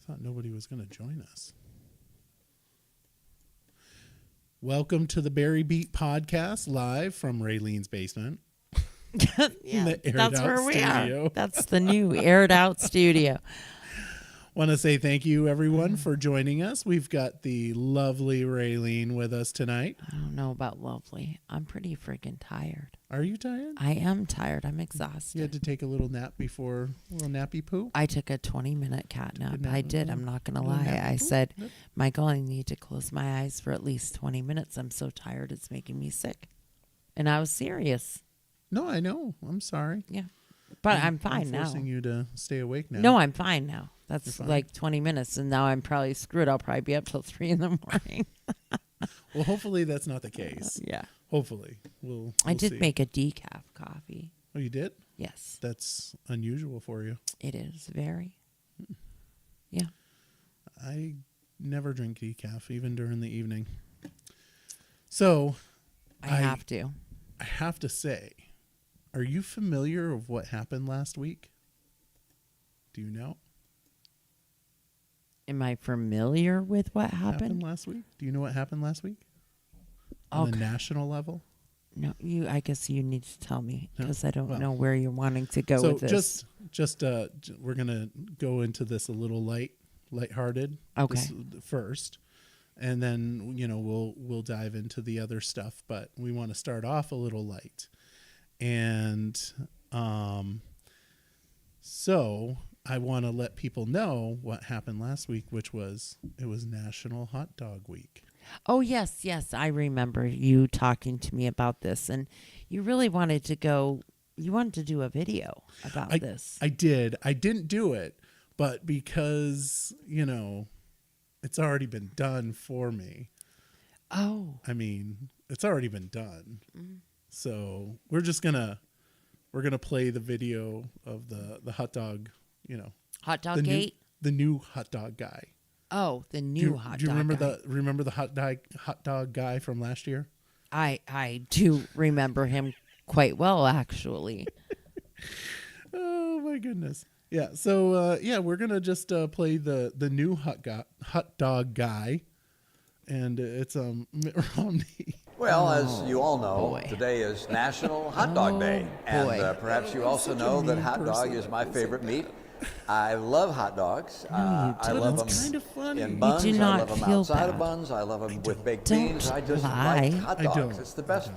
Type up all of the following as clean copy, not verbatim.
thought nobody was going to join us. Welcome to the Barre Beat podcast, live from Raylene's basement. Yeah, that's where we are. That's the new aired out studio. Want to say thank you, everyone, for joining us. We've got the lovely Raylene with us tonight. I don't know about lovely. I'm pretty freaking tired. Are you tired? I am tired. I'm exhausted. You had to take a little nap before a little nappy poo? I took a 20-minute cat nap. I did. I'm not going to lie. I poo? said, Michael, I need to close my eyes for at least 20 minutes. I'm so tired. It's making me sick. And I was serious. No, I know. I'm sorry. Yeah. But I'm fine now. I'm forcing you to stay awake now. No, I'm fine now. That's like 20 minutes, and now I'm probably screwed. I'll probably be up till 3 in the morning. Well, hopefully that's not the case. Yeah. Hopefully. We'll I did see. make a decaf coffee. Oh, you did? Yes. That's unusual for you. It is very. Yeah. I never drink decaf, even during the evening. So. I have to. I have to say, are you familiar with what happened last week? Do you know? Am I familiar with what happened last week? Do you know what happened last week? On the national level? No, I guess you need to tell me because I don't Well, know where you're wanting to go with this. Just we're gonna go into this a little lighthearted. Okay. First, and then we'll dive into the other stuff. But we want to start off a little light, and so I want to let people know what happened last week, which was National Hot Dog Week. Oh, yes. I remember you talking to me about this, and you really wanted to do a video about this. I did. I didn't do it, but because, it's already been done for me. Oh. I mean, it's already been done. Mm-hmm. So we're going to play the video of the hot dog, Hot dog gate? The new hot dog guy. Oh, the new hot dog. Do you remember guy. remember the hot dog guy from last year? I do remember him quite well, actually. Oh my goodness. Yeah. So we're gonna just play the new hot dog guy, and it's Mitt Romney. Well, as you all know, today is National Hot Dog Day, and perhaps you also know that hot dog is my favorite meat. I love hot dogs. I love them kind of funny. in buns. You do not I love them feel outside bad. of buns. I love them with baked Don't beans. I just lie. like hot I dogs. don't. It's the best,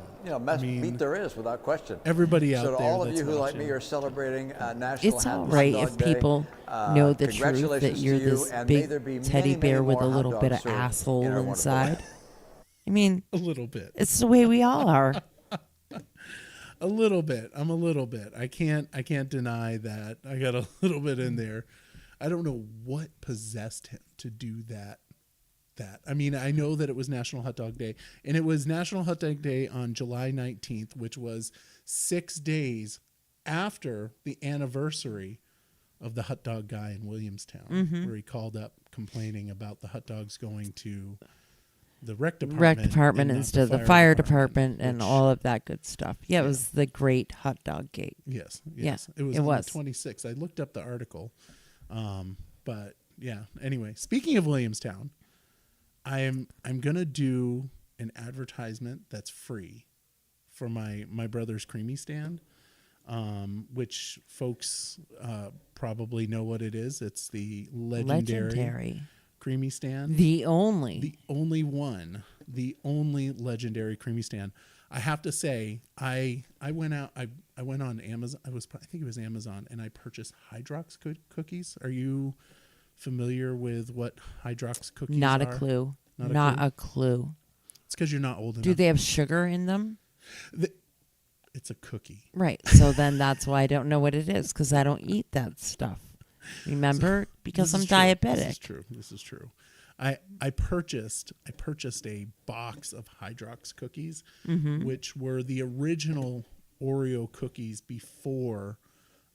meat there is, without question. Everybody out so to there all of that's you who, like watching. me, are celebrating National It's Hot all Dog right Day, if people know the truth that congratulations you're to you, this and may big there be teddy many, bear many with a more hot little dogs bit of served asshole in our wonderful inside. land. I mean, A little bit. it's the way we all are. A little bit. I'm a little bit. I can't deny that. I got a little bit in there. I don't know what possessed him to do that. I mean, I know that it was National Hot Dog Day, and it was National Hot Dog Day on July 19th, which was 6 days after the anniversary of the hot dog guy in Williamstown, where he called up complaining about the hot dogs going to the rec department instead of the fire department and all of that good stuff. Yeah, it was the great hot dog gate. Yes. Yeah, It was it on was. the 26th. I looked up the article. But yeah, anyway, speaking of Williamstown, I'm going to do an advertisement that's free for my brother's Creamy Stand, which folks probably know what it is. It's the legendary Creamy Stand. The only legendary Creamy Stand. I have to say, I went on Amazon. I think it was Amazon, and I purchased Hydrox cookies. Are you familiar with what Hydrox cookies are? Not a clue. Not a clue. It's because you're not old enough. Do they have sugar in them? It's a cookie. Right. So then that's why I don't know what it is, because I don't eat that stuff. Remember? Because I'm diabetic. This is true. I purchased a box of Hydrox cookies, which were the original Oreo cookies before.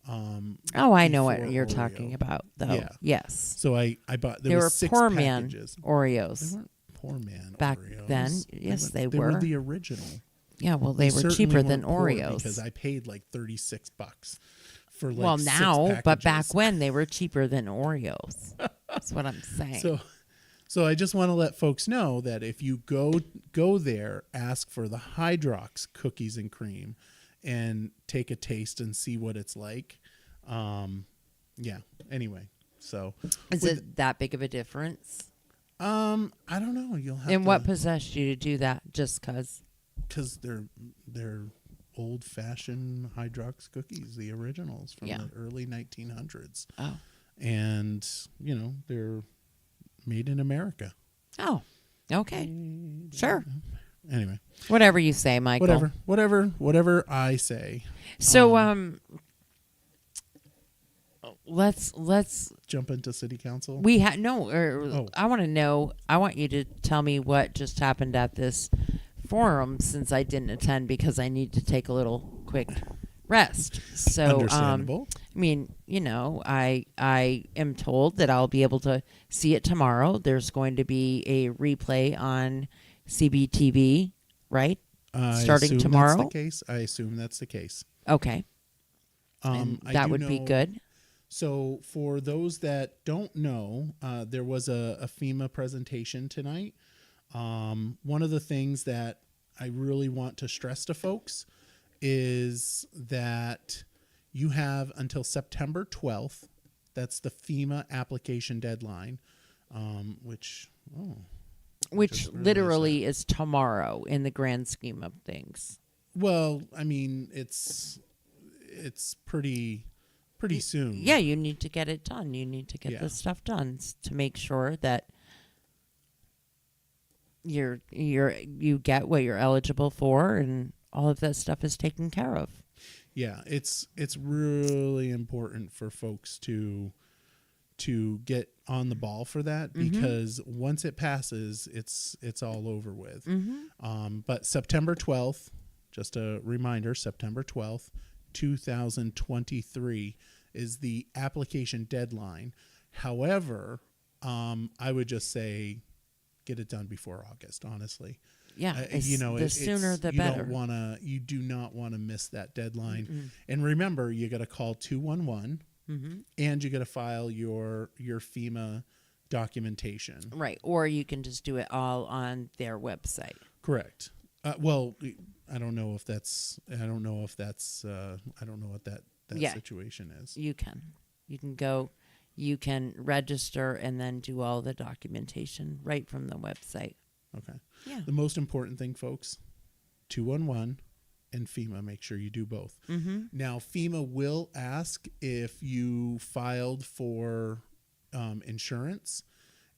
I know what you're talking about, though. Yeah. Yes. So I bought. They were six poor packages. man Oreos. They weren't poor man back Oreos. then. Yes, they They were. were the original. Yeah, well, they were certainly cheaper weren't than poor Oreos. because I paid like $36 for like well, 6 now, but back packages. when they were cheaper than Oreos. That's what I'm saying. So I just want to let folks know that if you go there, ask for the Hydrox cookies and cream and take a taste and see what it's like. Yeah. Anyway, so is it that big of a difference? I don't know. You'll have And what possessed you to do that? Just because? Because they're old-fashioned Hydrox cookies, the originals from the early 1900s. Oh. And, they're made in America. Oh, okay. Sure. Anyway. Whatever you say, Michael. Whatever I say. So, let's jump into city council. I want to know. I want you to tell me what just happened at this forum since I didn't attend because I need to take a little quick rest. So, understandable. I am told that I'll be able to see it tomorrow. There's going to be a replay on CBTV, right? Starting tomorrow. That's the case. I assume that's the case. Okay. That would be good. So for those that don't know, there was a FEMA presentation tonight. One of the things that I really want to stress to folks is that you have until September 12th. That's the FEMA application deadline, which literally is tomorrow in the grand scheme of things. Well, I mean, it's pretty soon. Yeah, you need to get it done. You need to get this stuff done to make sure that you get what you're eligible for and all of that stuff is taken care of. Yeah, it's really important for folks to get on the ball for that because once it passes, it's all over with. But September 12th, just a reminder, September 12th, 2023 is the application deadline. However, I would just say get it done before August, honestly. Yeah, the sooner the better. You do not want to miss that deadline. And remember, you got to call 211 and you got to file your FEMA documentation. Right, or you can just do it all on their website. Correct. Well, I don't know what that situation is. You can go, you can register and then do all the documentation right from the website. Okay. Yeah. The most important thing, folks, 211 and FEMA, make sure you do both. Now, FEMA will ask if you filed for insurance,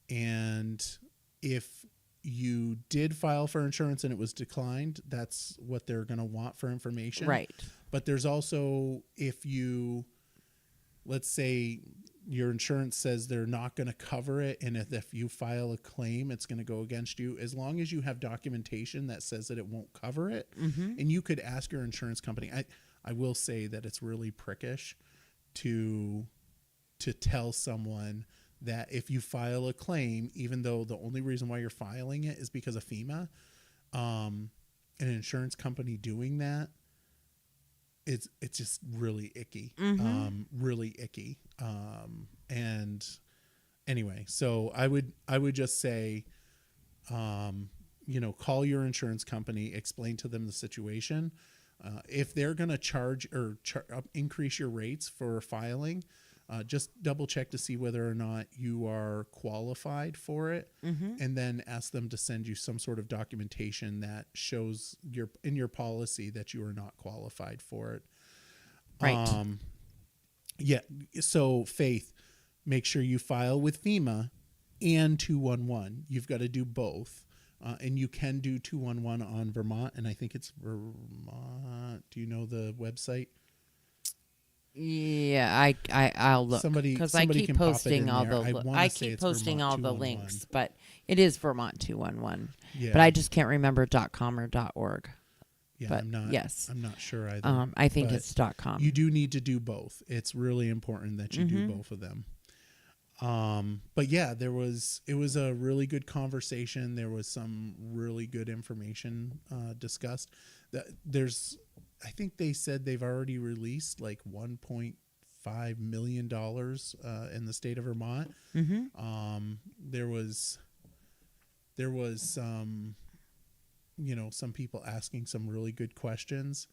and if you did file for insurance and it was declined, that's what they're going to want for information. Right. But there's also, if you, let's say your insurance says they're not going to cover it, and if you file a claim, it's going to go against you, as long as you have documentation that says that it won't cover it. And you could ask your insurance company. I will say that it's really prickish to tell someone that if you file a claim, even though the only reason why you're filing it is because of FEMA, an insurance company doing that, it's just really icky, really icky. And anyway, so I would just say, call your insurance company, explain to them the situation. If they're going to charge or increase your rates for filing, just double check to see whether or not you are qualified for it, and then ask them to send you some sort of documentation that shows in your policy that you are not qualified for it. Right. Yeah. So Faith, make sure you file with FEMA and 211. You've got to do both. And you can do 211 on Vermont, and I think it's Vermont. Do you know the website? Yeah, I'll look because I keep posting all the links, but it is Vermont 211. Yeah. But I just can't remember .com or .org. Yeah, but I'm not sure either. I think it's .com. You do need to do both. It's really important that you do both of them. But yeah, it was a really good conversation. There was some really good information discussed. I think they said they've already released like 1.2 $5 million in the state of Vermont. There was some, some people asking some really good questions,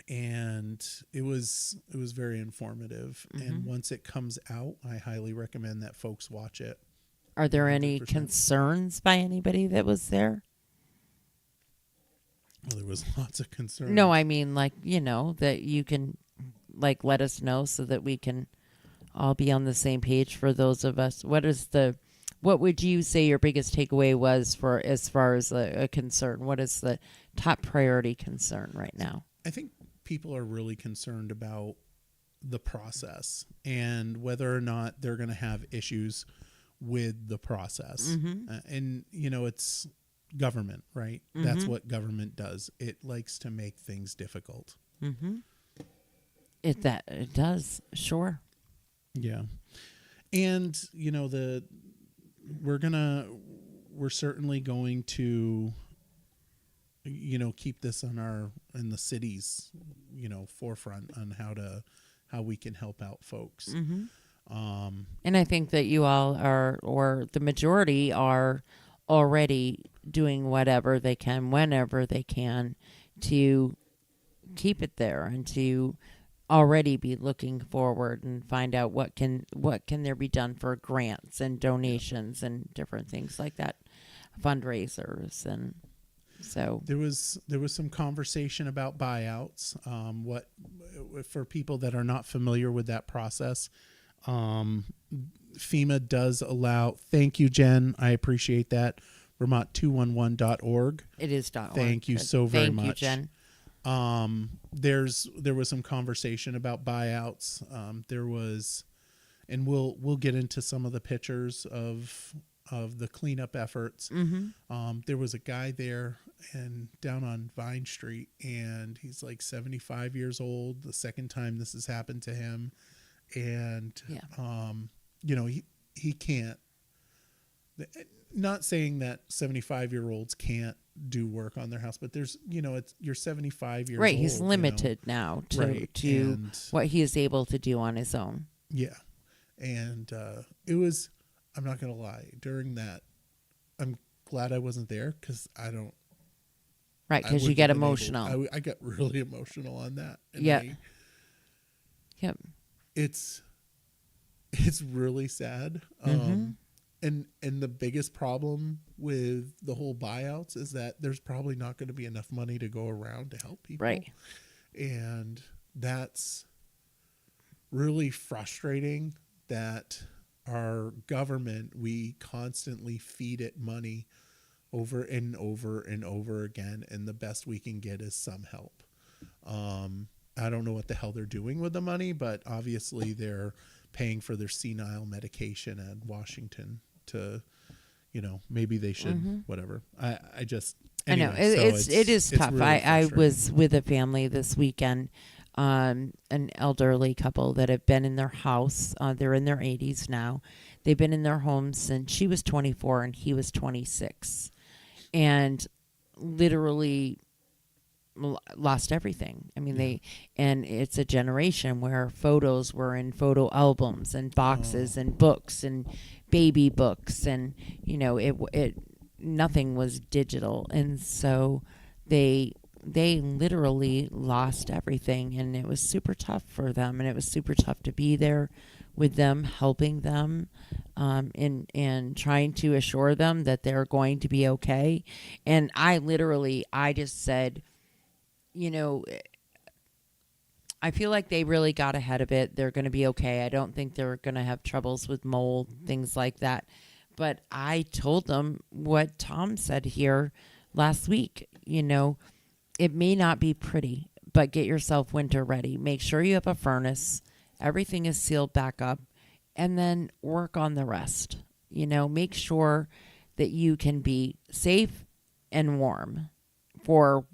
and it was very informative. And once it comes out, I highly recommend that folks watch it. Are there 100%. Any concerns by anybody that was there? Well, there was lots of concerns. No, I mean, like, that you can, like, let us know so that we can all be on the same page for those of us. What would you say your biggest takeaway was for as far as a concern? What is the top priority concern right now? I think people are really concerned about the process and whether or not they're going to have issues with the process. And, it's government, right? That's what government does. It likes to make things difficult. It does, sure. Yeah. And, we're certainly going to, keep this in the city's, forefront on how we can help out folks. And I think that you all are, or the majority are already doing whatever they can, whenever they can, to keep it there and to already be looking forward and find out what can there be done for grants and donations and different things like that, fundraisers. And so there was some conversation about buyouts. What for people that are not familiar with that process, FEMA does allow. Thank you, Jen. I appreciate that. Vermont211.org. It is .org. Thank you so very much. Thank you, Jen. There was some conversation about buyouts. There was, and we'll get into some of the pictures of the cleanup efforts. There was a guy there and down on Vine Street, and he's like 75 years old. The second time this has happened to him, and he can't. Not saying that 75-year-olds can't do work on their house, but there's, you're 75 years old. Right, he's limited now to what he is able to do on his own. Yeah. And it was, I'm not going to lie, during that, I'm glad I wasn't there because I don't. Right, because you get emotional. I got really emotional on that. Yeah. Yep. It's really sad. And the biggest problem with the whole buyouts is that there's probably not going to be enough money to go around to help people. Right. And that's really frustrating that our government, we constantly feed it money over and over and over again, and the best we can get is some help. I don't know what the hell they're doing with the money, but obviously they're paying for their senile medication at Washington to, maybe they should, whatever. I just, anyway, I know it is tough. Really I was with a family this weekend, an elderly couple that have been in their house. They're in their 80s now. They've been in their home since she was 24 and he was 26, and literally lost everything. I mean, and it's a generation where photos were in photo albums and boxes and books and baby books, and it nothing was digital, and so they literally lost everything, and it was super tough for them, and it was super tough to be there with them, helping them, and trying to assure them that they're going to be okay. And I just said, I feel like they really got ahead of it. They're going to be okay. I don't think they're going to have troubles with mold, things like that. But I told them what Tom said here last week. It may not be pretty, but get yourself winter ready. Make sure you have a furnace. Everything is sealed back up, and then work on the rest. Make sure that you can be safe and warm for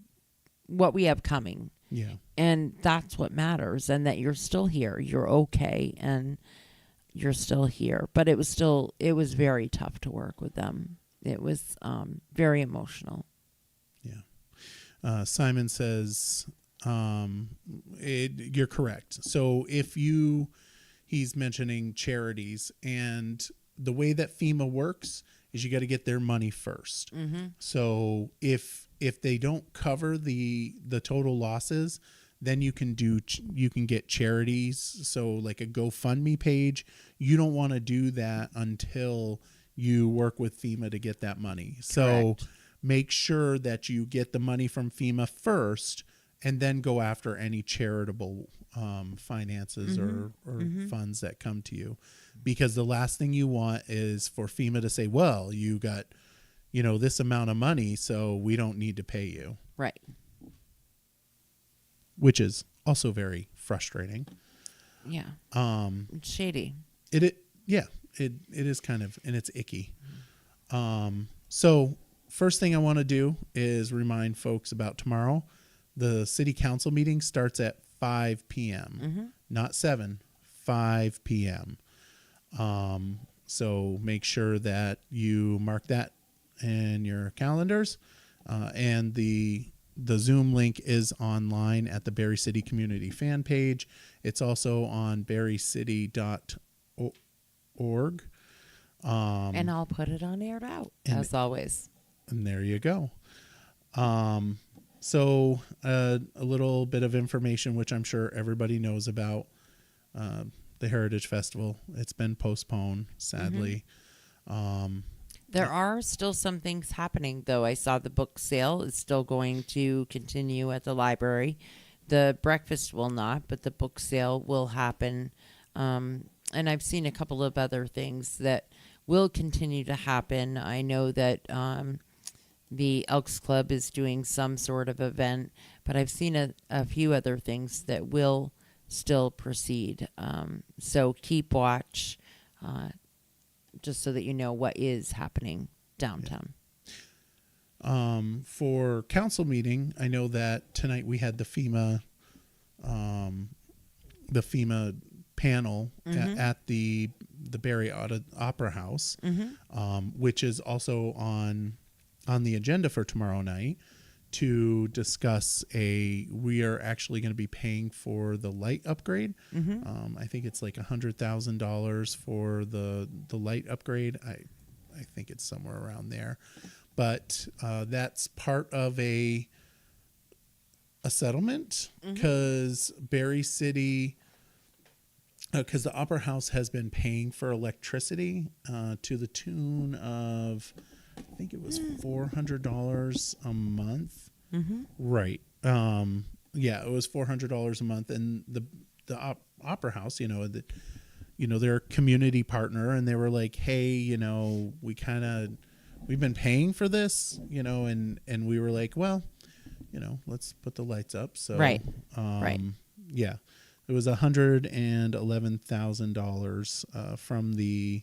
what we have coming. Yeah. And that's what matters, and that you're still here. You're okay, and you're still here. But it was very tough to work with them. It was very emotional. Yeah. Simon says, you're correct. So he's mentioning charities, and the way that FEMA works is you got to get their money first. Mm-hmm. So if they don't cover the total losses, then you can get charities. So like a GoFundMe page, you don't want to do that until you work with FEMA to get that money. So Correct. make sure that you get the money from FEMA first, and then go after any charitable finances or funds that come to you, because the last thing you want is for FEMA to say, well, you got, this amount of money, so we don't need to pay you. Right. Which is also very frustrating. Yeah. It's shady. It is kind of, and it's icky. So first thing I want to do is remind folks about tomorrow. The city council meeting starts at 5 p.m., not 7, 5 p.m. So make sure that you mark that in your calendars. And the Zoom link is online at the Barre City Community Fan page. It's also on barrecity.org. And I'll put it on Aired Out, as always. And there you go. So a little bit of information, which I'm sure everybody knows about, the Heritage Festival. It's been postponed, sadly. There are still some things happening, though. I saw the book sale is still going to continue at the library. The breakfast will not, but the book sale will happen. And I've seen a couple of other things that will continue to happen. I know that the Elks Club is doing some sort of event, but I've seen a few other things that will still proceed. So keep watch, just so that you know what is happening downtown. For council meeting, I know that tonight we had the FEMA panel at the Barre Opera House, which is also on the agenda for tomorrow night to discuss we are actually going to be paying for the light upgrade. I think it's like $100,000 for the light upgrade. I think it's somewhere around there, but that's part of a settlement, because Barre City, because the Opera House has been paying for electricity to the tune of, I think it was $400 a month. Right. Yeah, it was $400 a month. And the Opera House, they're a community partner, and they were like, hey, we've been paying for this, and we were like, well, let's put the lights up. So, right. Yeah, it was $111,000 from the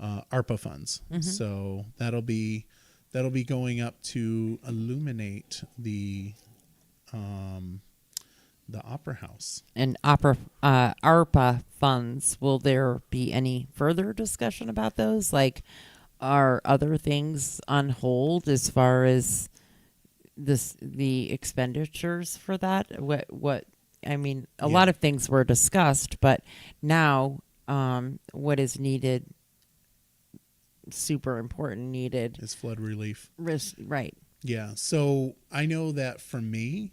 ARPA funds. So that'll be going up to illuminate the Opera House. And ARPA funds, will there be any further discussion about those? Like, are other things on hold as far as the expenditures for that? A lot of things were discussed, but now what is needed, super important needed, is flood relief. Right. Yeah. So I know that for me,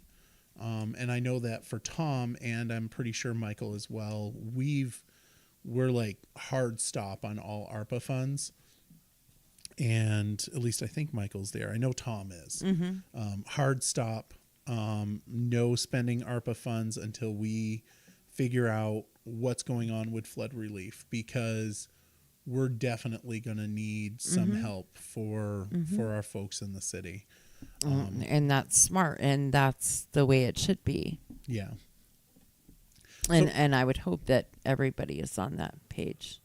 and I know that for Tom, and I'm pretty sure Michael as well, we're like hard stop on all ARPA funds. And at least I think Michael's there. I know Tom is. Hard stop. No spending ARPA funds until we figure out what's going on with flood relief, because we're definitely going to need some help for our folks in the city. And that's smart, and that's the way it should be. Yeah. And I would hope that everybody is on that page.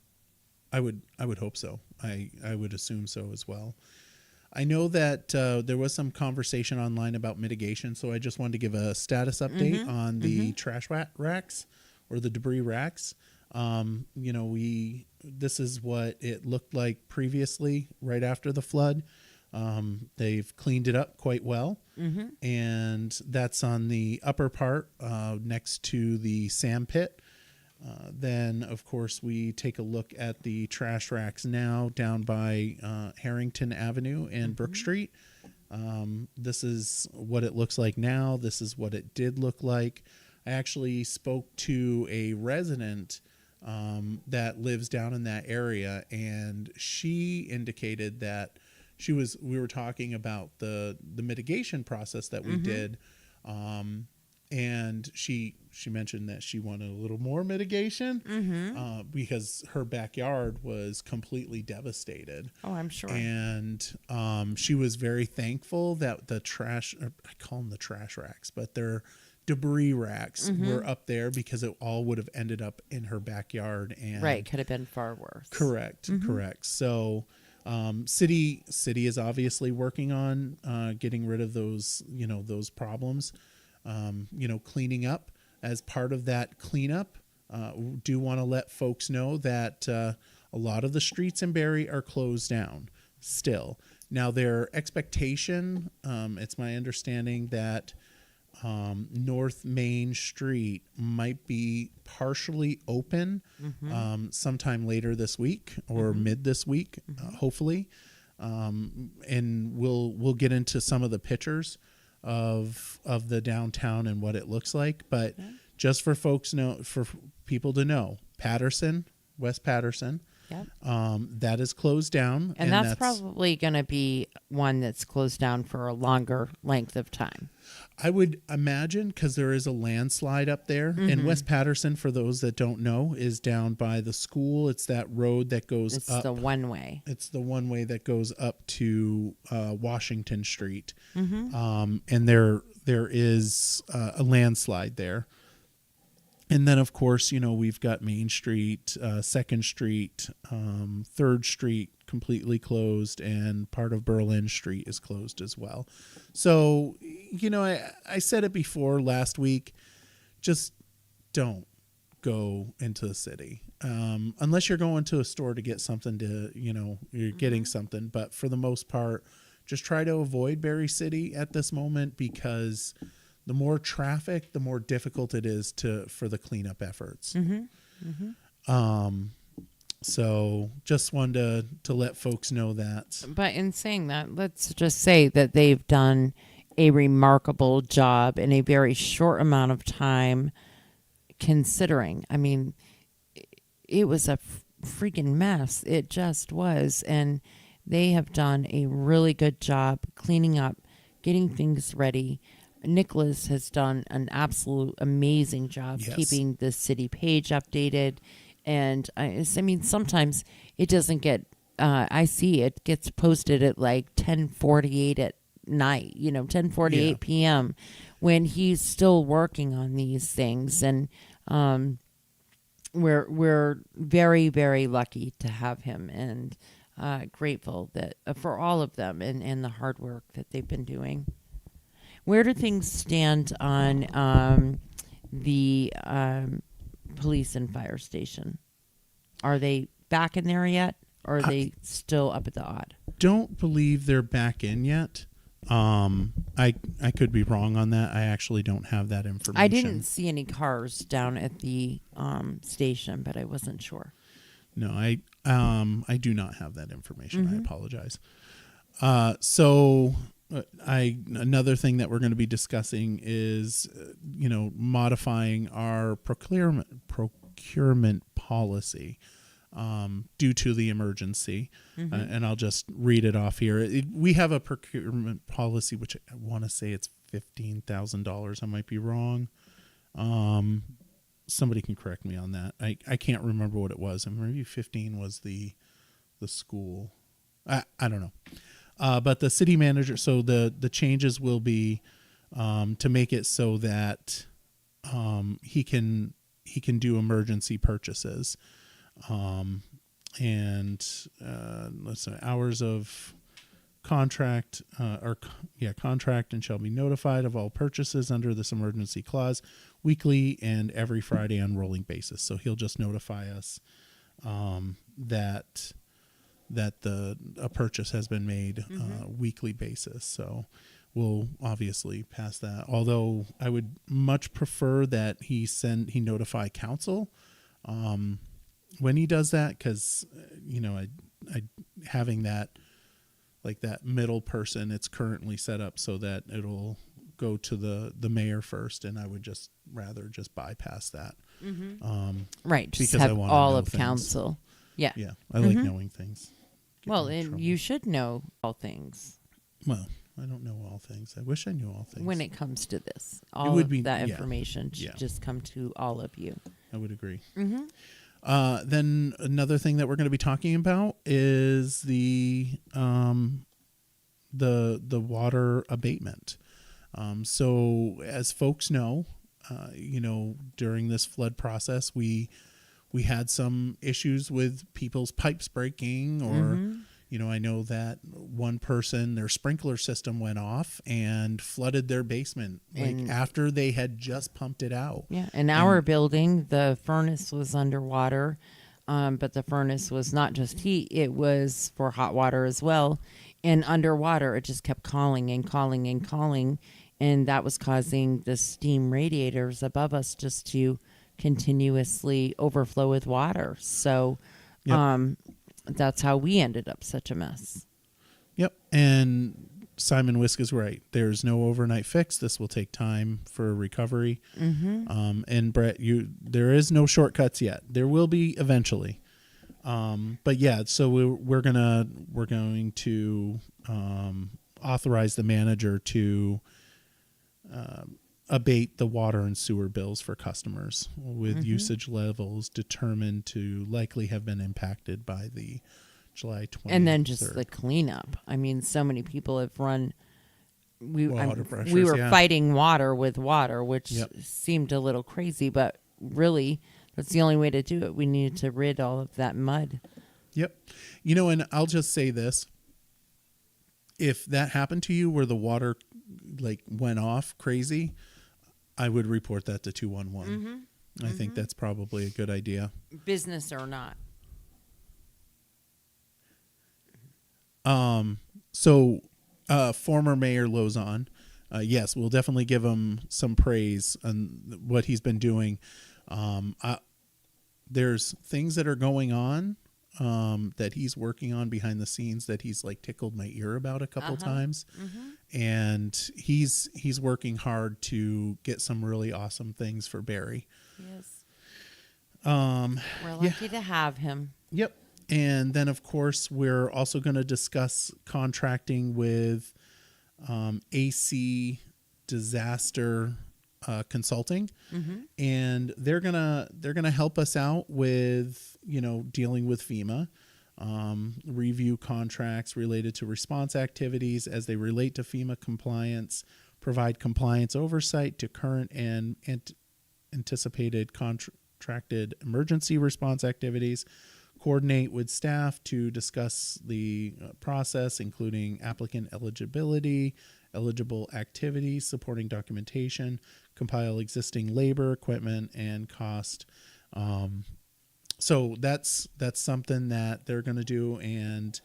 I would hope so. I would assume so as well. I know that there was some conversation online about mitigation, so I just wanted to give a status update on the trash racks, or the debris racks. This is what it looked like previously, right after the flood. They've cleaned it up quite well, and that's on the upper part next to the sand pit. Then, of course, we take a look at the trash racks now down by Harrington Avenue and Brook Street. This is what it looks like now. This is what it did look like. I actually spoke to a resident that lives down in that area, and she indicated that we were talking about the mitigation process that we did, and she mentioned that she wanted a little more mitigation because her backyard was completely devastated. Oh, I'm sure. And she was very thankful that the trash, I call them the trash racks, but they're debris racks were up there because it all would have ended up in her backyard. And right, could have been far worse. Correct. So city is obviously working on getting rid of those problems. Cleaning up. As part of that cleanup, do want to let folks know that a lot of the streets in Barre are closed down still. Now, their expectation, it's my understanding that North Main Street might be partially open sometime later this week or mid this week, hopefully. And we'll get into some of the pictures of the downtown and what it looks like, but just for people to know, West Patterson, that is closed down, and that's probably going to be one that's closed down for a longer length of time. I would imagine, because there is a landslide up there. And West Patterson, for those that don't know, is down by the school. It's that road that goes up. It's the one way. It's the one way that goes up to Washington Street. And there is a landslide there. And then, of course, we've got Main Street, 2nd Street, 3rd Street completely closed, and part of Berlin Street is closed as well. So, I said it before last week, just don't go into the city. Unless you're going to a store to get something you're getting something. But for the most part, just try to avoid Barre City at this moment, because the more traffic, the more difficult it is for the cleanup efforts. So just wanted to let folks know that. But in saying that, let's just say that they've done a remarkable job in a very short amount of time, considering. I mean, it was a freaking mess. It just was. And they have done a really good job cleaning up, getting things ready. Nicholas has done an absolute amazing job keeping the city page updated. And I mean, sometimes it doesn't get, I see it gets posted at like 10:48 at night, 10:48 p.m. when he's still working on these things. And we're very, very lucky to have him, and grateful that for all of them and the hard work that they've been doing. Where do things stand on the police and fire station? Are they back in there yet, or are they still up at the odd? Don't believe they're back in yet. I could be wrong on that. I actually don't have that information. I didn't see any cars down at the station, but I wasn't sure. No, I do not have that information. I apologize. Another thing that we're going to be discussing is, modifying our procurement policy due to the emergency. And I'll just read it off here. We have a procurement policy, which I want to say it's $15,000. I might be wrong. Somebody can correct me on that. I can't remember what it was. Maybe 15 was the school. I don't know. But the city manager, so the changes will be to make it so that he can do emergency purchases, and let's say hours of contract contract, and shall be notified of all purchases under this emergency clause weekly and every Friday on rolling basis. So he'll just notify us that a purchase has been made weekly basis. So we'll obviously pass that. Although I would much prefer that he notify council when he does that, because I having that, like, that middle person, it's currently set up so that it'll go to the mayor first, and I would just rather just bypass that. Right, just because I have want all of things. council. Yeah. Yeah, I like knowing things. Get Well, me in and trouble. you should know all things Well, I don't know all things. I wish I knew all things. when it comes to this. All would of be- that yeah. information should Yeah. just come to all of you. I would agree. Then another thing that we're going to be talking about is the water abatement. So as folks know, during this flood process, we had some issues with people's pipes breaking, or I know that one person, their sprinkler system went off and flooded their basement, like after they had just pumped it out. Yeah, in our building, the furnace was underwater, but the furnace was not just heat; it was for hot water as well. And underwater, it just kept calling and calling and calling, and that was causing the steam radiators above us just to continuously overflow with water. So, that's how we ended up such a mess. Yep. And Simon Whisk is right. There's no overnight fix. This will take time for recovery. And Brett, there is no shortcuts yet. There will be eventually. But yeah, so we're going to authorize the manager to abate the water and sewer bills for customers with usage levels determined to likely have been impacted by the July 23rd. And then just the cleanup. I mean, so many people have run. We were fighting water with water, which seemed a little crazy, but really, that's the only way to do it. We needed to rid all of that mud. Yep. And I'll just say this. If that happened to you where the water went off crazy, I would report that to 211. I think that's probably a good idea. Business or not. So former Mayor Lozon, yes, we'll definitely give him some praise on what he's been doing. There's things that are going on that he's working on behind the scenes that he's tickled my ear about a couple times. And he's working hard to get some really awesome things for Barre. Yes. We're lucky to have him. Yep. And then, of course, we're also going to discuss contracting with AC Disaster Consulting, and they're gonna help us out with dealing with FEMA, review contracts related to response activities as they relate to FEMA compliance, provide compliance oversight to current and anticipated contracted emergency response activities, coordinate with staff to discuss the process, including applicant eligibility, eligible activities, supporting documentation, compile existing labor, equipment, and cost. So that's something that they're going to do. And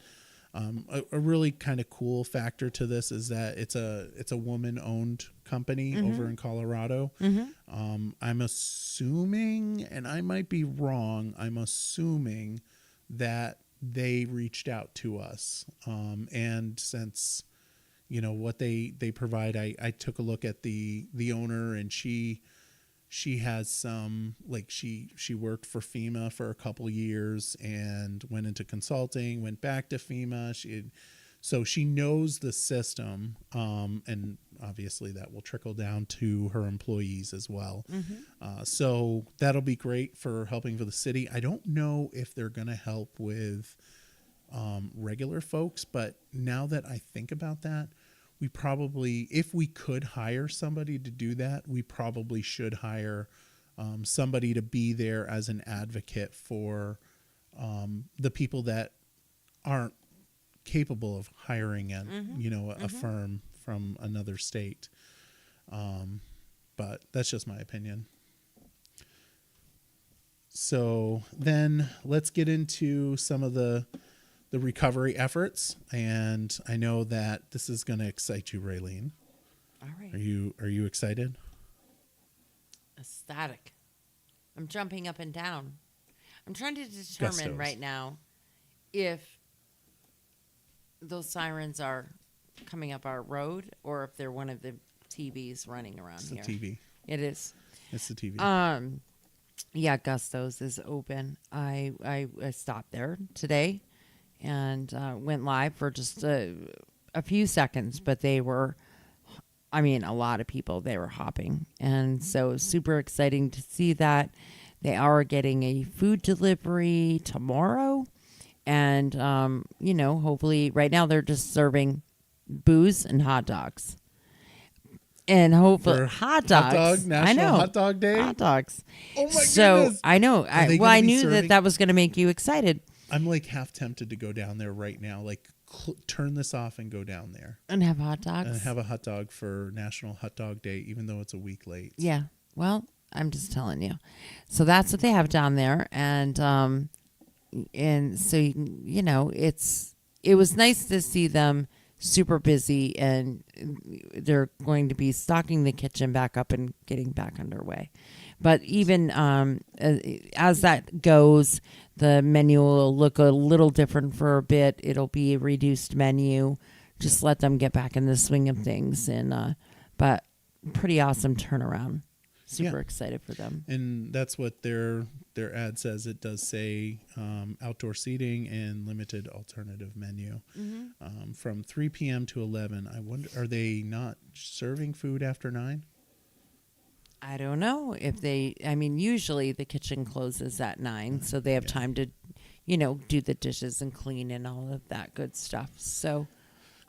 a really kind of cool factor to this is that it's a woman-owned company over in Colorado. I'm assuming, and I might be wrong, I'm assuming that they reached out to us. And since what they provide, I took a look at the owner, and she has some, she worked for FEMA for a couple years and went into consulting, went back to FEMA. So she knows the system, and obviously that will trickle down to her employees as well. So that'll be great for helping for the city. I don't know if they're going to help with regular folks, but now that I think about that, we probably, if we could hire somebody to do that, we probably should hire somebody to be there as an advocate for the people that aren't capable of hiring a firm from another state. But that's just my opinion. So then let's get into some of the the recovery efforts, and I know that this is going to excite you, Raylene. All right. Are you excited? Ecstatic. I'm jumping up and down. I'm trying to determine right now if those sirens are coming up our road or if they're one of the TVs running around here. It's the TV. It is. It's the TV. Yeah, Gusto's is open. I stopped there today and went live for just a few seconds, but they were, I mean, a lot of people, they were hopping. And so super exciting to see that. They are getting a food delivery tomorrow. And, hopefully right now they're just serving booze and hot dogs. And hopefully hot dogs. National Hot Dog Day. Hot dogs. Oh my so goodness. I know. I knew that was going to make you excited. I'm like half tempted to go down there right now. Like turn this off and go down there and have hot dogs. And have a hot dog for National Hot Dog Day, even though it's a week late. Yeah. Well, I'm just telling you. So that's what they have down there, and so it was nice to see them super busy, and they're going to be stocking the kitchen back up and getting back underway. But even as that goes, the menu will look a little different for a bit. It'll be a reduced menu. Just let them get back in the swing of things, and but pretty awesome turnaround. Super excited for them. And that's what their ad says. It does say outdoor seating and limited alternative menu from 3 p.m. to 11. I wonder, are they not serving food after 9? I don't know if usually the kitchen closes at 9, so they have time to, do the dishes and clean and all of that good stuff. So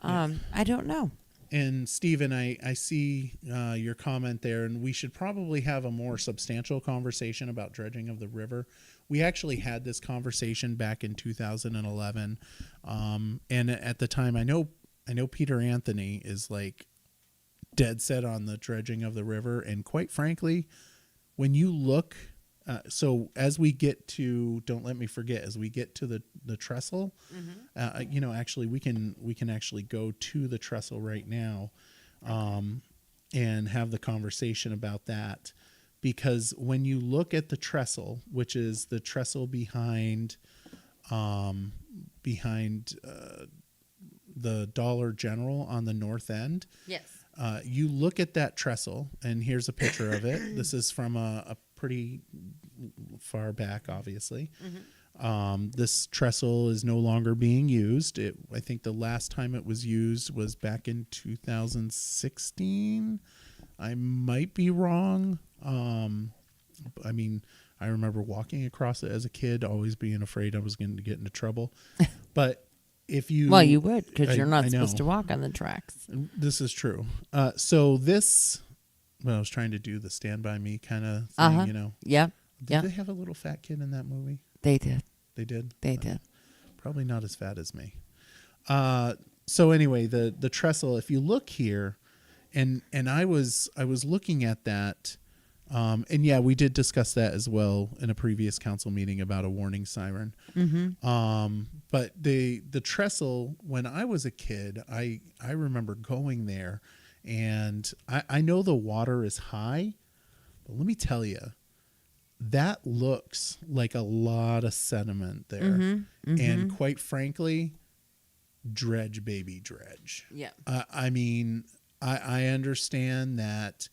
I don't know. And Stephen, I see your comment there, and we should probably have a more substantial conversation about dredging of the river. We actually had this conversation back in 2011, and at the time, I know Peter Anthony is like dead set on the dredging of the river, and quite frankly, when you look, so as we get to, don't let me forget, as we get to the trestle, actually we can actually go to the trestle right now, and have the conversation about that, because when you look at the trestle, which is the trestle behind the Dollar General on the north end. Yes. You look at that trestle, and here's a picture of it. This is from a pretty far back, obviously. This trestle is no longer being used. I think the last time it was used was back in 2016. I might be wrong. I remember walking across it as a kid, always being afraid I was going to get into trouble. But if you... Well, you would, because you're not supposed to walk on the tracks. This is true. So this... Well, I was trying to do the Stand By Me kind of thing, Yeah. Did they have a little fat kid in that movie? They did. They did? They did. Probably not as fat as me. So anyway, the trestle, if you look here, and I was looking at that, and yeah, we did discuss that as well in a previous council meeting about a warning siren. But the trestle, when I was a kid, I remember going there, and I know the water is high, but let me tell you, that looks like a lot of sediment there. And quite frankly, dredge, baby, dredge. Yeah. I understand that,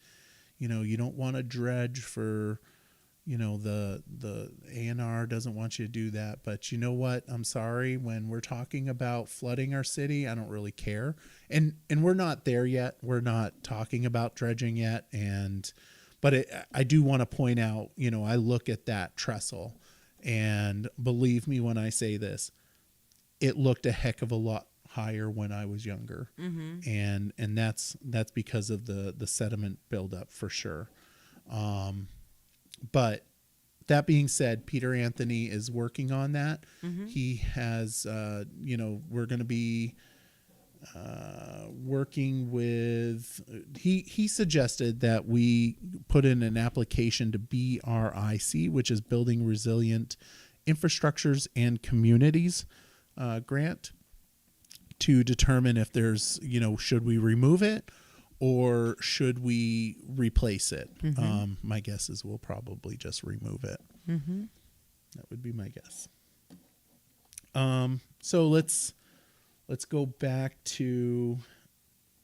you don't want to dredge for, the ANR doesn't want you to do that. But you know what? I'm sorry. When we're talking about flooding our city, I don't really care. And we're not there yet. We're not talking about dredging yet. But I do want to point out, I look at that trestle, and believe me when I say this, it looked a heck of a lot higher when I was younger. And that's because of the sediment buildup for sure. But that being said, Peter Anthony is working on that. He has, we're going to be working with, he suggested that we put in an application to BRIC, which is Building Resilient Infrastructures and Communities. grant to determine if there's, should we remove it or should we replace it? My guess is we'll probably just remove it. That would be my guess. So let's go back to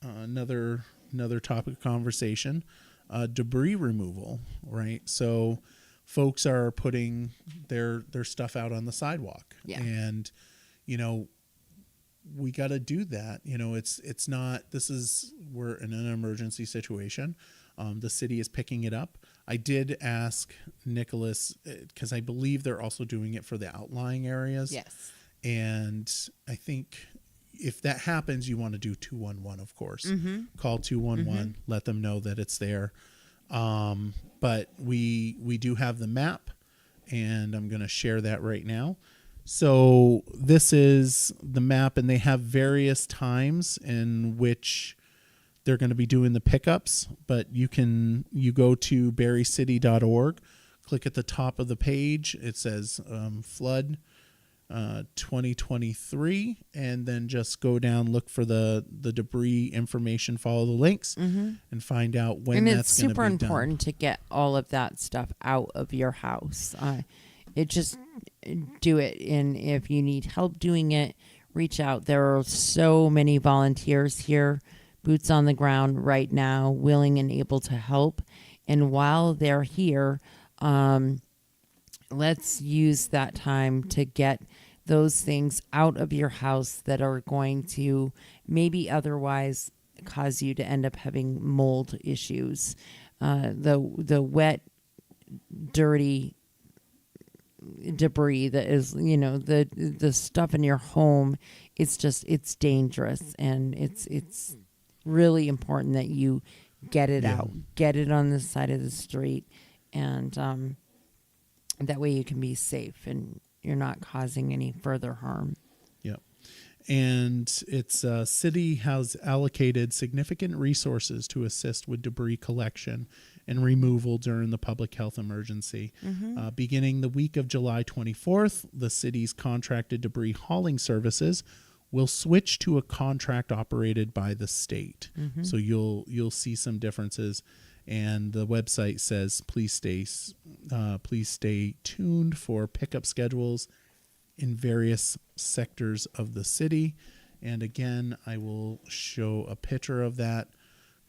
another topic of conversation, debris removal, right? So folks are putting their stuff out on the sidewalk, and we got to do that. It's not. We're in an emergency situation. The city is picking it up. I did ask Nicholas because I believe they're also doing it for the outlying areas. Yes. And I think if that happens, you want to do 211, of course. Call 211, let them know that it's there. But we do have the map, and I'm going to share that right now. So this is the map, and they have various times in which they're going to be doing the pickups, but you go to barrecity.org, click at the top of the page. It says flood 2023, and then just go down, look for the debris information, follow the links, and find out when and that's going to be done. And it's super important to get all of that stuff out of your house. Do it, and if you need help doing it, reach out. There are so many volunteers here, boots on the ground right now, willing and able to help. And while they're here, let's use that time to get those things out of your house that are going to maybe otherwise cause you to end up having mold issues. The wet, dirty debris that is, the stuff in your home, it's dangerous, and it's really important that you get it out, get it on the side of the street, and that way you can be safe and you're not causing any further harm. Yep. And its city has allocated significant resources to assist with debris collection and removal during the public health emergency. Beginning the week of July 24th, the city's contracted debris hauling services will switch to a contract operated by the state. So you'll see some differences. And the website says, please stay tuned for pickup schedules in various sectors of the city. And again, I will show a picture of that.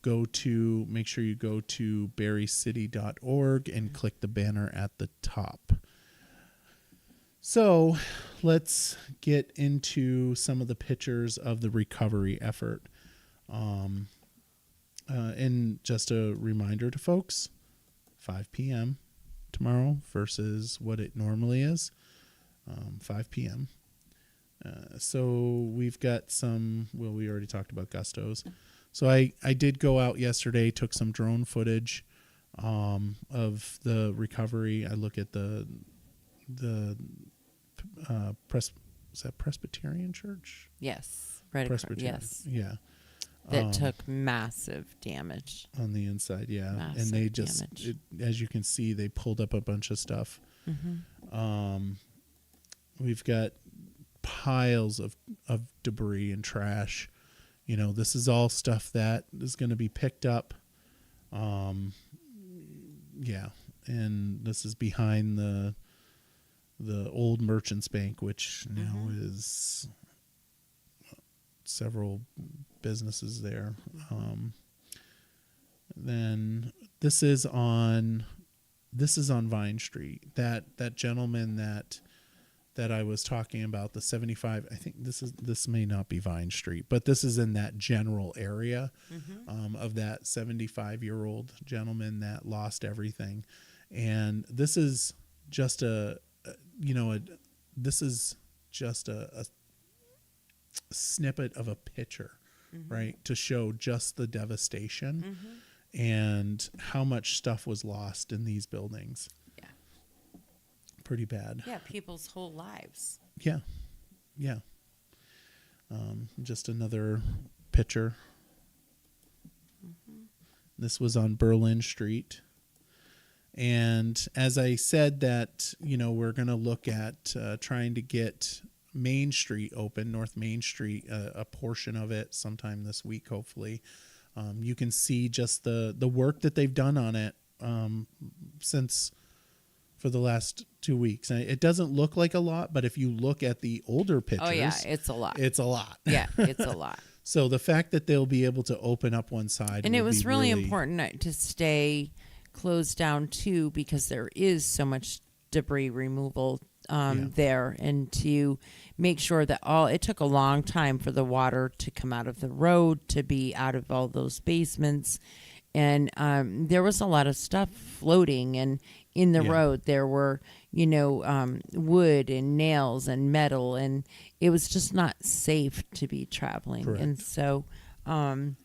Make sure you go to barrecity.org and click the banner at the top. So let's get into some of the pictures of the recovery effort. And just a reminder to folks, 5 p.m. tomorrow versus what it normally is, 5 p.m. So we've got we already talked about gustos. So I did go out yesterday, took some drone footage of the recovery. I look at the is that Presbyterian Church? Yes. Right. Presbyterian. Yes. Yeah. That took massive damage. On the inside, yeah. Massive and they just, as you can see, they pulled up a bunch of stuff. We've got piles of debris and trash. This is all stuff that is going to be picked up. And this is behind the old Merchants Bank, which now is several businesses there. Then this is on Vine Street. That gentleman that I was talking about, the 75. I think this may not be Vine Street, but this is in that general area of that 75-year-old gentleman that lost everything. And this is just a snippet of a picture, right, to show just the devastation and how much stuff was lost in these buildings. Yeah. Pretty bad. Yeah, people's whole lives. Yeah. Just another picture. This was on Berlin Street. And as I said that, we're going to look at trying to get Main Street open, North Main Street, a portion of it sometime this week, hopefully. You can see just the work that they've done on it since for the last 2 weeks. And it doesn't look like a lot, but if you look at the older pictures, oh yeah, it's a lot. It's a lot. Yeah, it's a lot. So the fact that they'll be able to open up one side, and it was really important to stay closed down too, because there is so much debris removal there, and to make sure that it took a long time for the water to come out of the road, to be out of all those basements. And there was a lot of stuff floating, and in the road there were, wood and nails and metal, and it was just not safe to be traveling. Correct. And so and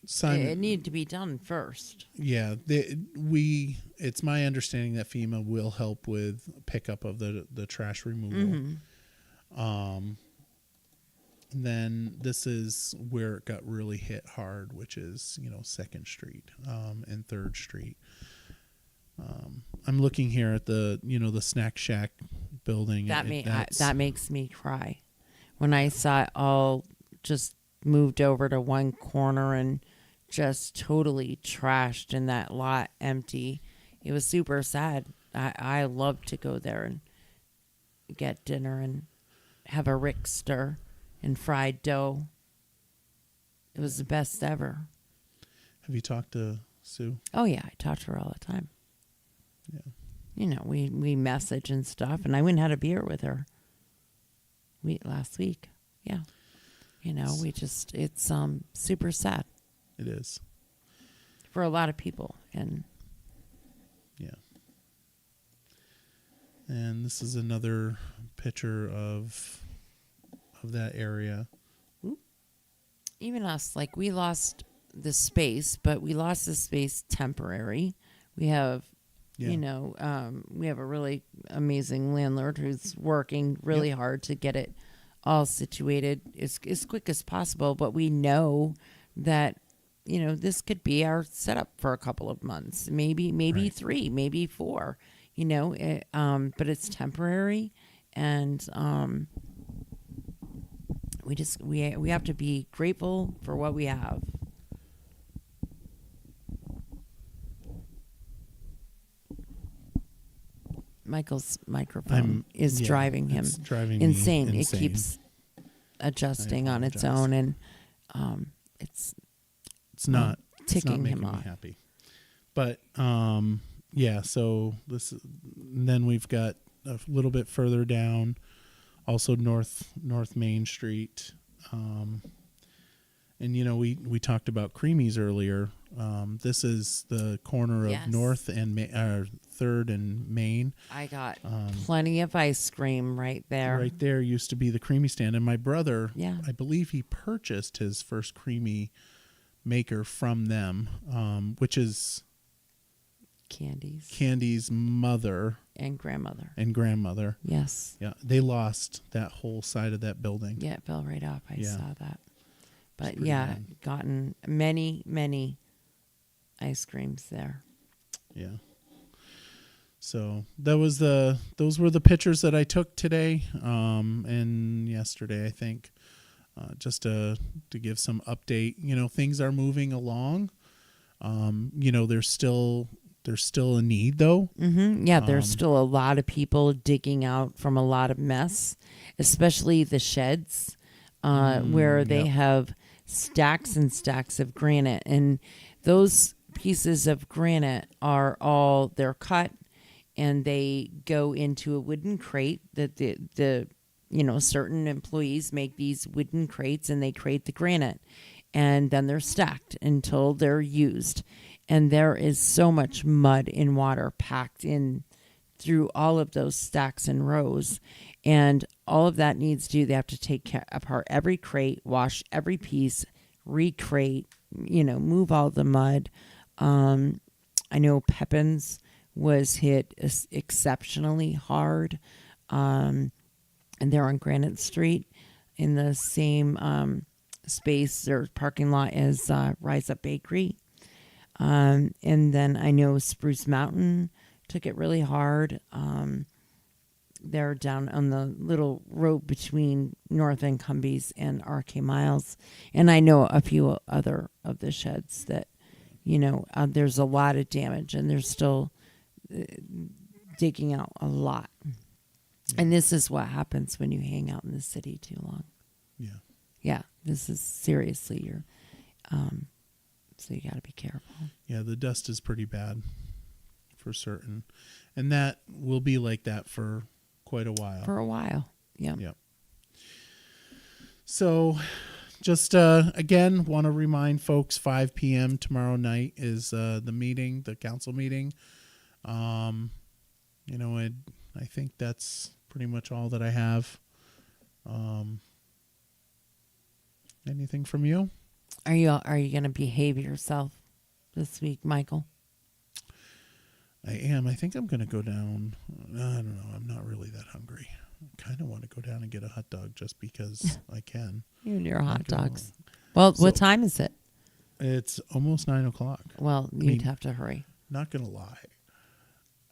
Simon, it needed to be done first. Yeah, it's my understanding that FEMA will help with pickup of the trash removal. And then this is where it got really hit hard, which is 2nd Street and 3rd Street. I'm looking here at the Snack Shack building. That makes me cry when I saw it all just moved over to one corner and just totally trashed, and that lot empty. It was super sad. I love to go there and get dinner and have a Rickster and fried dough. It was the best ever. Have you talked to Sue? Oh yeah, I talk to her all the time. Yeah. We message and stuff, and I went and had a beer with her last week. Yeah. It's super sad. It is. For a lot of people. And yeah. And this is another picture of that area. Oop. Even us, we lost the space, but we lost the space temporary. We have, we have a really amazing landlord who's working really hard to get it all situated as quick as possible. But we know that, this could be our setup for a couple of months, maybe right. 3, maybe 4, but it's temporary. And we have to be grateful for what we have. Michael's microphone is driving him insane. It keeps adjusting on its own, and it's not ticking him off. Happy. But so then we've got a little bit further down, also North Main Street, and we talked about Creamies earlier. This is the corner of North and 3rd and Main. I got plenty of ice cream right there. Right there used to be the Creamy stand, and my brother, I believe he purchased his first Creamy maker from them, which is Candy's mother and grandmother. Yes. Yeah, they lost that whole side of that building. Yeah, it fell right up. I saw that. But gotten many ice creams there. Yeah. So those were the pictures that I took today and yesterday, I think, just to give some update. Things are moving along. There's still a need though. Mm-hmm. Yeah, there's still a lot of people digging out from a lot of mess, especially the sheds where they have stacks and stacks of granite, and those pieces of granite they're cut and they go into a wooden crate that the certain employees make these wooden crates, and they crate the granite, and then they're stacked until they're used. And there is so much mud and water packed in through all of those stacks and rows, and all of that needs to do. They have to take apart every crate, wash every piece, recrate, move all the mud. I know Pepin's was hit exceptionally hard, and they're on Granite Street in the same space or parking lot as Rise Up Bakery. And then I know Spruce Mountain took it really hard. they're down on the little road between North and Cumbies and RK Miles. And I know a few other of the sheds that, there's a lot of damage and they're still digging out a lot. Yeah. And this is what happens when you hang out in the city too long. Yeah. Yeah, this is seriously so you got to be careful. Yeah, the dust is pretty bad for certain. And that will be like that for quite a while. For a while. Yeah. Yep. So just again, want to remind folks 5 p.m. tomorrow night is the meeting, the council meeting. I think that's pretty much all that I have. Anything from you? Are you going to behave yourself this week, Michael? I am. I think I'm going to go down. I don't know. I'm not really that hungry. I kind of want to go down and get a hot dog just because I can. You and your hot dogs. Well, what time is it? It's almost 9:00. Well, you'd have to hurry. Not going to lie.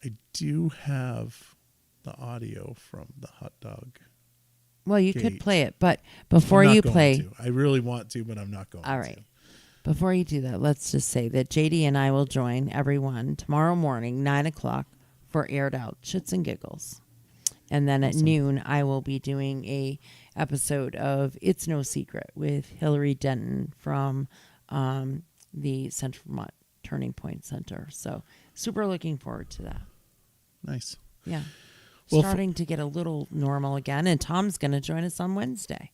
I do have the audio from the hot dog. Well, you could play it, but before you play... I really want to, but I'm not going to. All right. Before you do that, let's just say that JD and I will join everyone tomorrow morning, 9:00, for Aired Out Shits and Giggles. And then at noon, I will be doing a episode of It's No Secret with Hillary Denton from the Central Vermont Turning Point Center. So super looking forward to that. Nice. Yeah. Well, starting to get a little normal again. And Tom's going to join us on Wednesday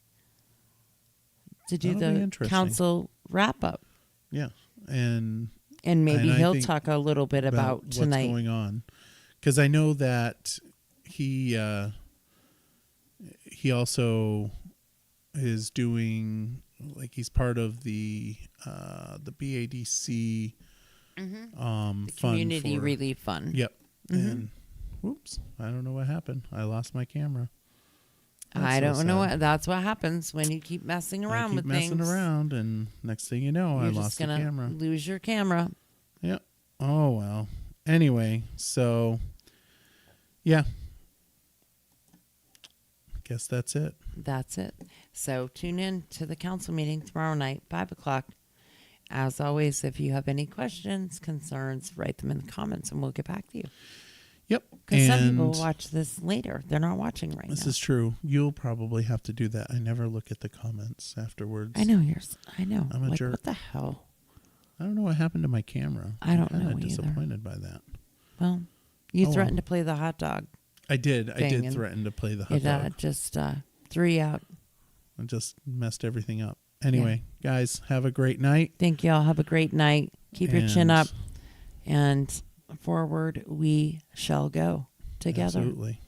to do the council wrap-up. Yeah. And maybe he'll talk a little bit about tonight. What's going on. Because I know that he also is doing, like, he's part of the BADC the Community Relief Fund. Yep. Mm-hmm. And whoops, I don't know what happened. I lost my camera. I don't know what. That's what happens when you keep messing around with things. Messing around, and next thing you know, I lost the camera. Lose your camera. Yep. Oh well. Anyway, so yeah. Guess that's it. That's it. So tune in to the council meeting tomorrow night, 5:00. As always, if you have any questions, concerns, write them in the comments, and we'll get back to you. Yep. Because some people will watch this later. They're not watching right now. This is true. You'll probably have to do that. I never look at the comments afterwards. I know yours. I know. I'm a jerk. What the hell? I don't know what happened to my camera. I don't know I'm either. disappointed by that. Well, you threatened to play the hot dog. I did. I did threaten to play the hot dog. It just threw you out. And just messed everything up. Anyway, guys, have a great night. Thank you all. Have a great night. Keep your chin up. And forward we shall go together. Absolutely.